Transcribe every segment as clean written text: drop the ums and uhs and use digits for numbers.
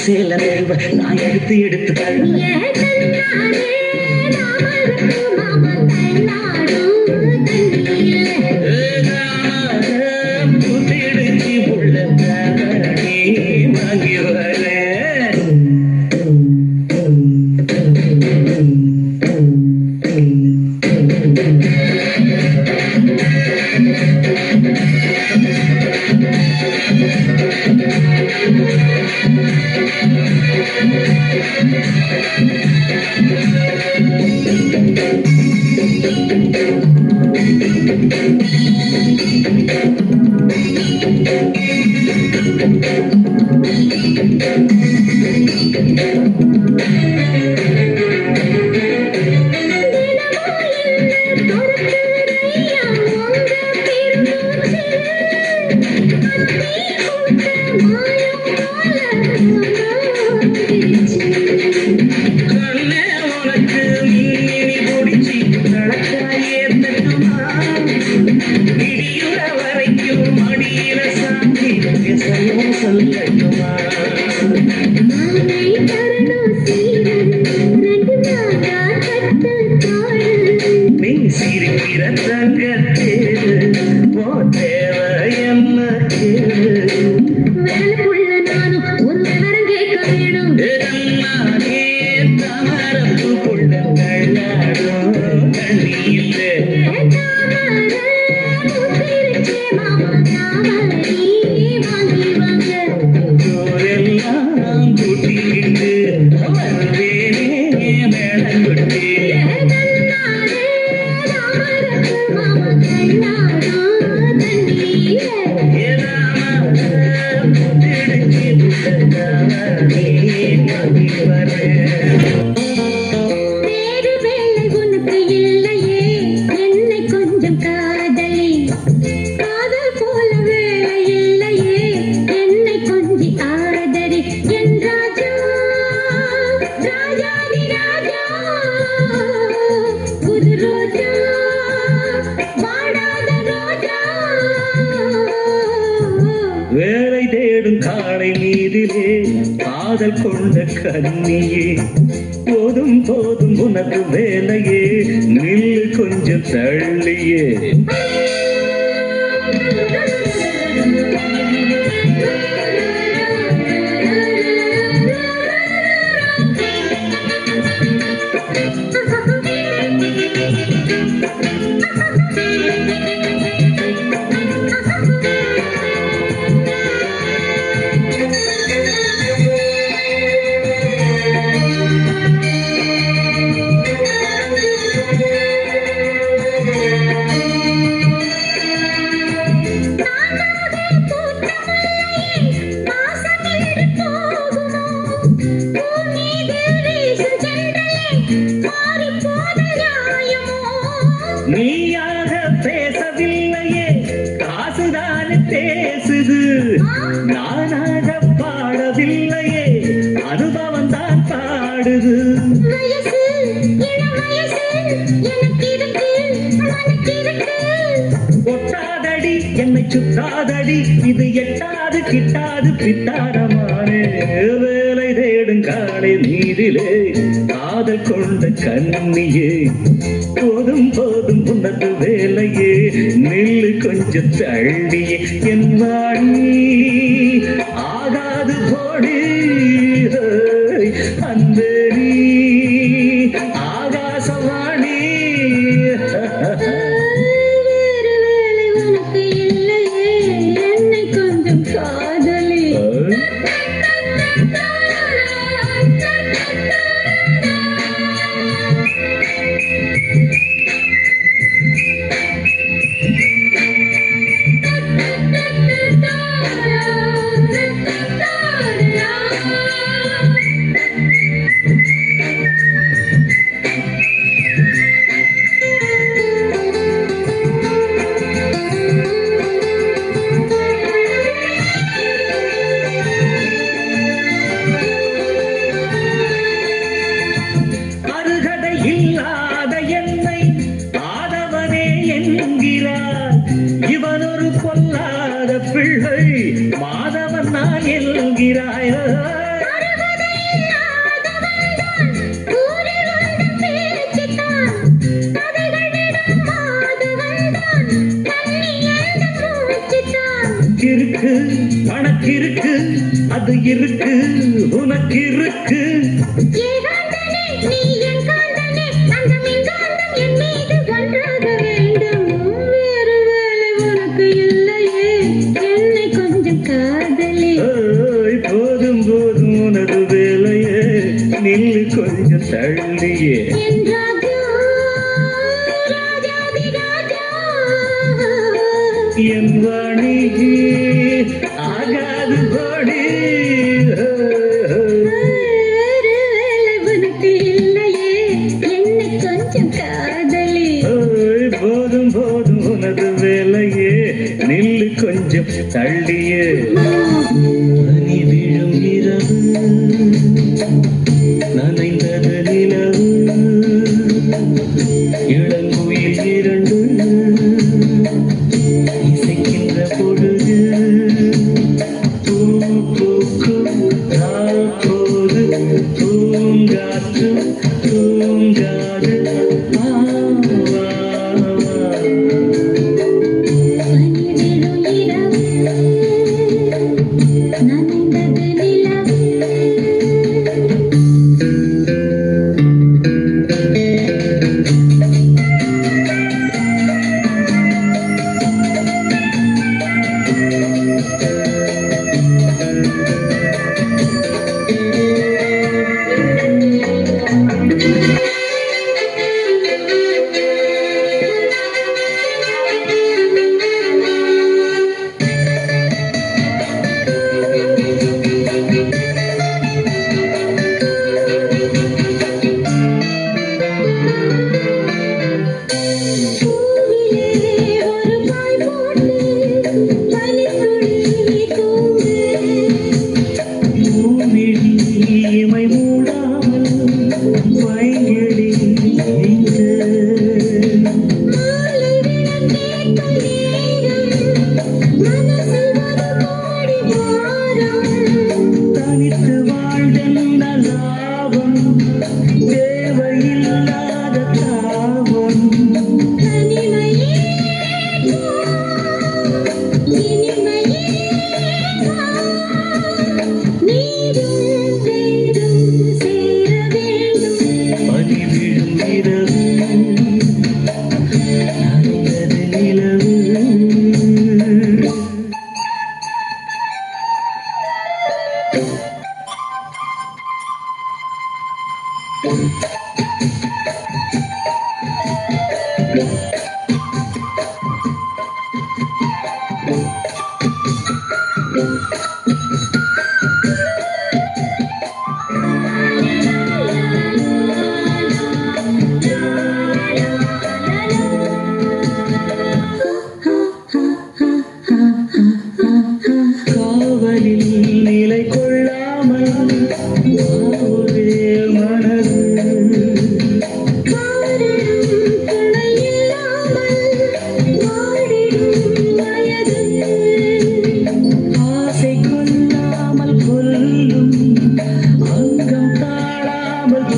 சேல நான் எடுத்து எடுத்து வாங்கி வர வேலை தேடும் காளை மீதிலே காதல் கொண்ட கண்ணியே போதும் போதும் உனக்கு வேலையே நில்லு கொஞ்சம் தள்ளியே Mama! நானாக பாடவில்லையே, அனுபவம் தான் பாடுது. ஒட்டாதடி என்னை சுத்தாதடி, இது எட்டாது கிட்டாது பித்தாரமானே. வேலை தேடும் காலை நீரிலே காதல் கொண்ட கண்ணியே, போதும் போதும் உனது வேலையே, நில்லு கொஞ்சம் தள்ளியே. என் வாணி ஆகாது போடி, அன்பே நீ ஆகாசவாணி. இல்லாத என்னை ஆதவனே என்கிறார். இவன் ஒரு பொல்லாத பிள்ளை, மாதவன் நான் என்கிறாய். இருக்கு பணக்கிருக்கு, அது இருக்கு உனக்கு இருக்கு. போதும் போதும் உனது வேலையே, நில்லு கொஞ்சம் தள்ளியே. என் வாணி ஆகாது போடி, போதும் போதும் உனது வேலையே, நில்லு கொஞ்சம் தள்ளியே. பனி விழும் இரவு, நனைந்தது நிலவு, இளங்குயில் இரண்டு இசைக்கின்ற பொழுது, பூ பூக்கும் போது பூங்காற்று தூங்காது. வானில் நிலை கொள்ளாமல் ஒரே மனது ஆசை கொள்ளாமல் கொல்லும் அங்கம் தாழாமல்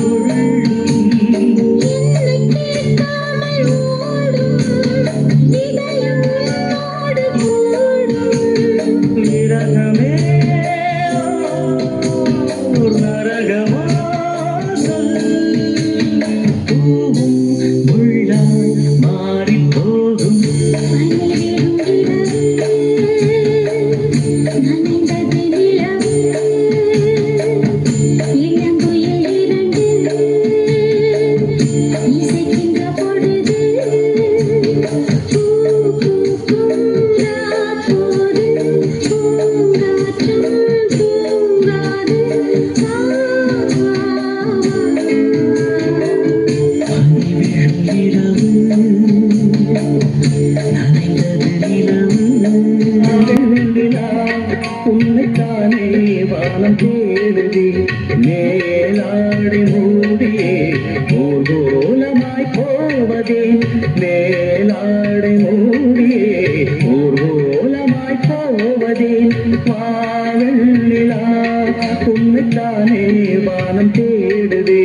விரகமே நரகமா சொல் பூவும் முள்ளாய் மாறி போகும் உன்னைத்தானே வானம் தேடுதே மேலாடை மூடியே ஊர்வலமாய் போவதே மேலாடை மூடியே ஊர்வலமாய் போவதே வாவெண்ணிலா உன்னைத்தானே வானம் தேடுதே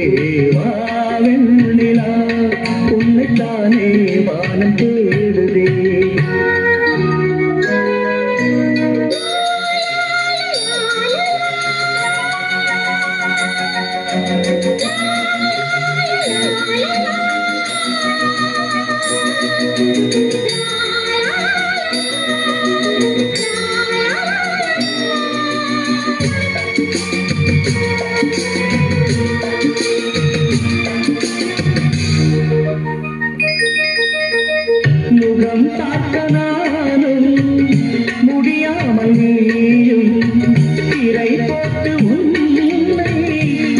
வாவெண்ணிலா உன்னைத்தானே வானம் தேடுதே முகம் பார்க்க நானும் முடியாமல் நீயும் திரை போட்டு உன்னை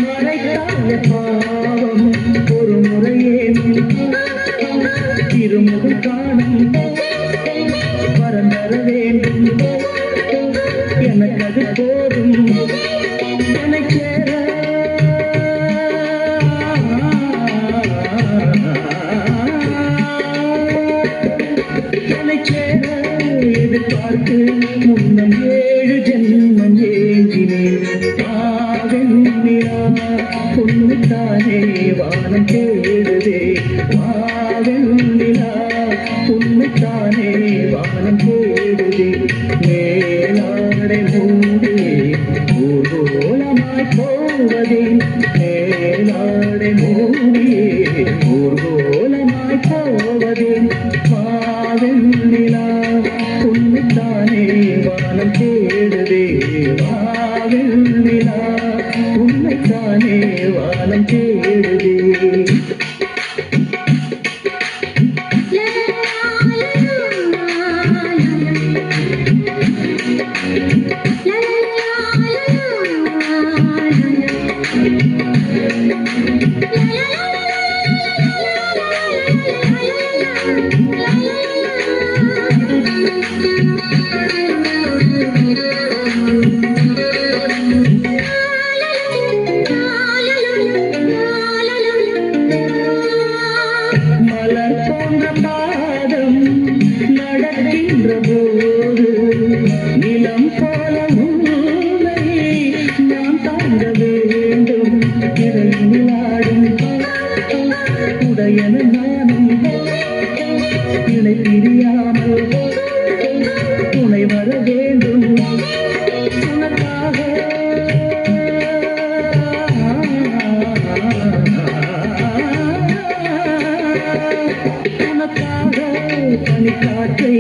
மறைக்காத பாவம் ஒரு முறையே திருமுகம் காணும் வரம் தர வேண்டும் எனக்கு அது போதும் எனக்கு எதிர்பார்த்து முன்னம் 7 ஜென்மம் ஏங்கினேன் வாவெண்ணிலா உன்னைத்தானே வானம் தேடுதே வாவெண்ணிலா உன்னைத்தானே வானம் தேடுதே மேலாடை மூடியே ஊர்வலமாய் போவதே மேலாடை மூடியே ஊர்வலமாய் போவதே வாவெண்ணிலா உன்னைத்தானே வானம் தேடுதே வாவெண்ணிலா உன்னைத்தானே வானம் தேடுதே மலர் போன்ற பாதம் நடக்கின்ற போது நிலம் போல உன்னை நான் தாங்க வேண்டும் இறையிலாடும் உடையன நானும் இணை பிரியாமல் துணை வர வேண்டும் உனக்காக பனிக்காற்றை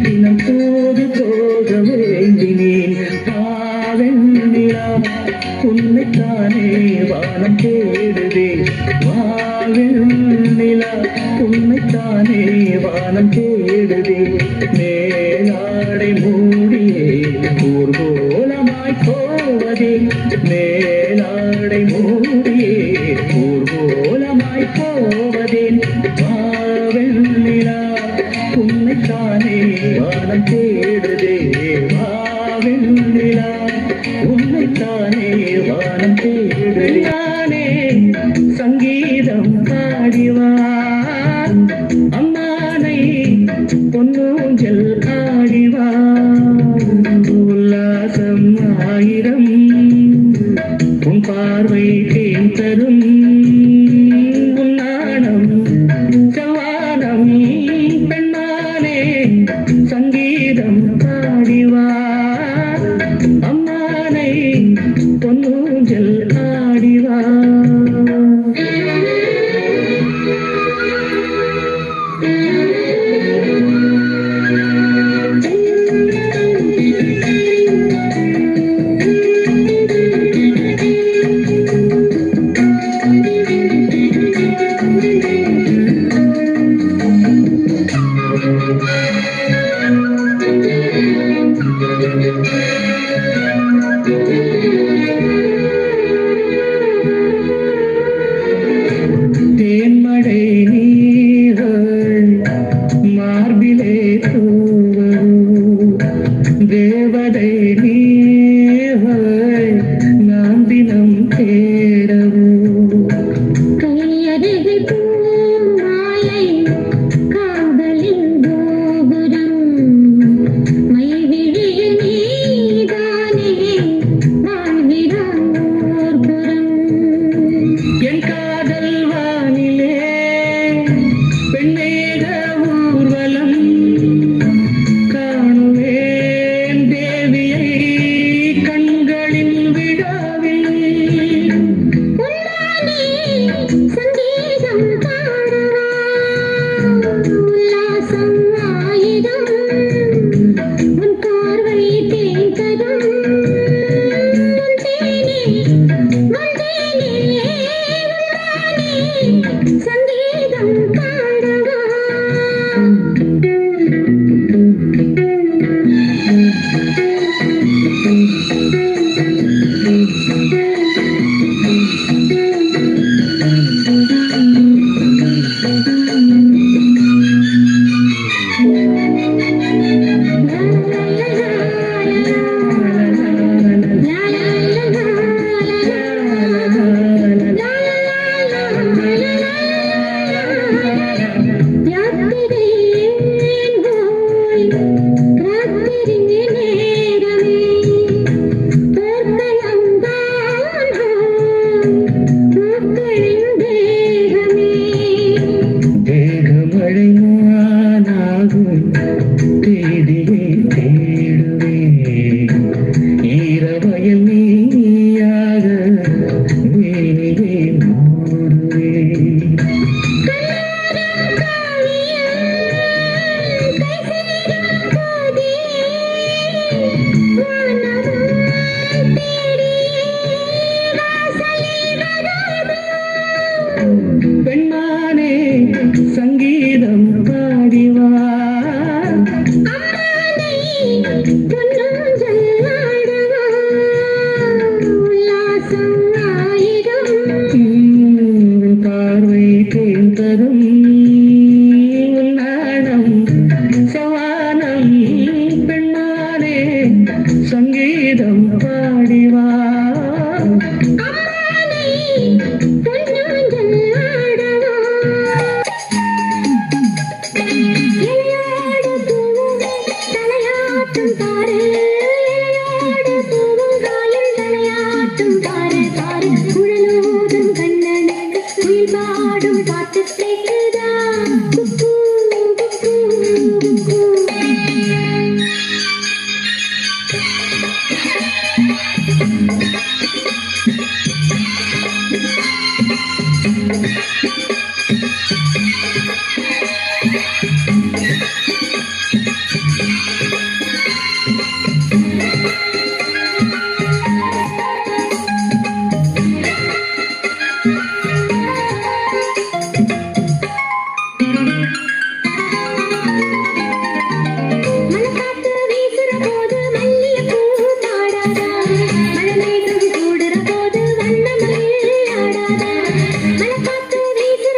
தினம் போது போக வேண்டினேன் வாவெண்ணிலா உன்னைத்தானே வானம் தேடுதே வாவெண்ணிலா உன்னைத்தானே வானம் தேடுதே மேலாடை மூடியே ஊர்வலமாய் போவதே மேலாடை மூடியே ஊர்வலமாய் போவதே வாவெண்ணிலா உன்னைத்தானே வானம் தேடுதே வாவெண்ணிலா நிலா உன்னைத்தானே வானம் தேடுதே நானே சங்கீதம் பாடிவா அம்மானை பொன்னூஞ்சல் ஆடிவா உல்லாசம் ஆயிரம் உன் பார்வை தேன் தரும் உன்னாடம் செவ்வானம் பெண்மானே சங்கீதம் பாடிவா அம்மானை பொன்னூஞ்சல் ஆடிவா தேன்மழை நீர்கள் மார்பிலே தூவரும் தேவதை நீர்கள் நாம் தினம் தேடவும் கையருகே பூமாலை காதலின் கோபுரம் மைவிழியில் நீதானே வாழ்கிறான் ஓர்புறம் என் காதல் வானிலே பெண்ணேக ஊர்வலம் காணுவேன் தேவியை கண்களின் விழாவில் உன்னாலே சங்கீதம் பாடுவா உல்லாசம் ஆயிரம் உன் பார்வை தேய்ததும் உன் தேனே வந்தேனே உன்னாலே சங்கீதம் பாடுவா தேகமழை நானாகும் தேடியே தேடுவே ஈரவயல் நீயாக வேணியே மூடுவே பெண்மானே சங்கீதம் பாடிவா பார்வை தேன் தரும் நாணம் சவானம் பெண்மானே சங்கீதம் பாடிவா பாடும் பாட்டு கேட்குதா மனக்காத்து வீசுற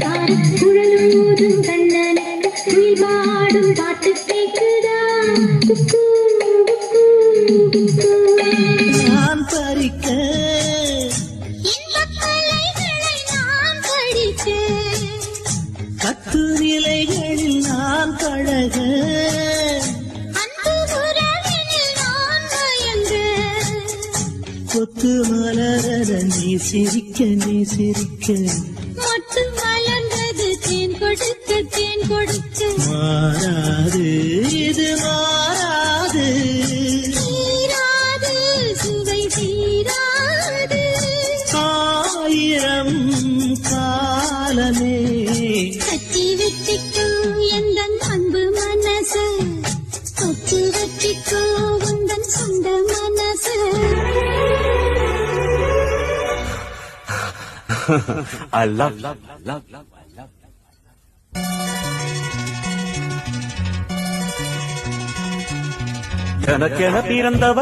தாரு குழலூதும் கண்ணனுக்கு குயில் பாடும் பாட்டு கேக்குதா குக்கூ, குக்கூ, குக்கூ. நான் பறிக்க இன்பக் கலைகளை நான் படிக்க கட்டுநிலைகளில் நான் பழக அன்பு உறவினில் நான் மயங்க கொத்து மலரத நீ சிரிக்க நீ சிரிக்க மொட்டு மலர்ந்தது தேன் கொடுக்க தேன் கொடுக்க மாறாது இது மாறாது தீராது சுவை தீராது ஆயிரம் காலமே கட்டி வெட்டிக்கோ எந்தன் அன்பு மனசு கொத்து வெட்டிக்கோ உந்தன் சொந்த மனசு I love. எனக்கென பிறந்தவர்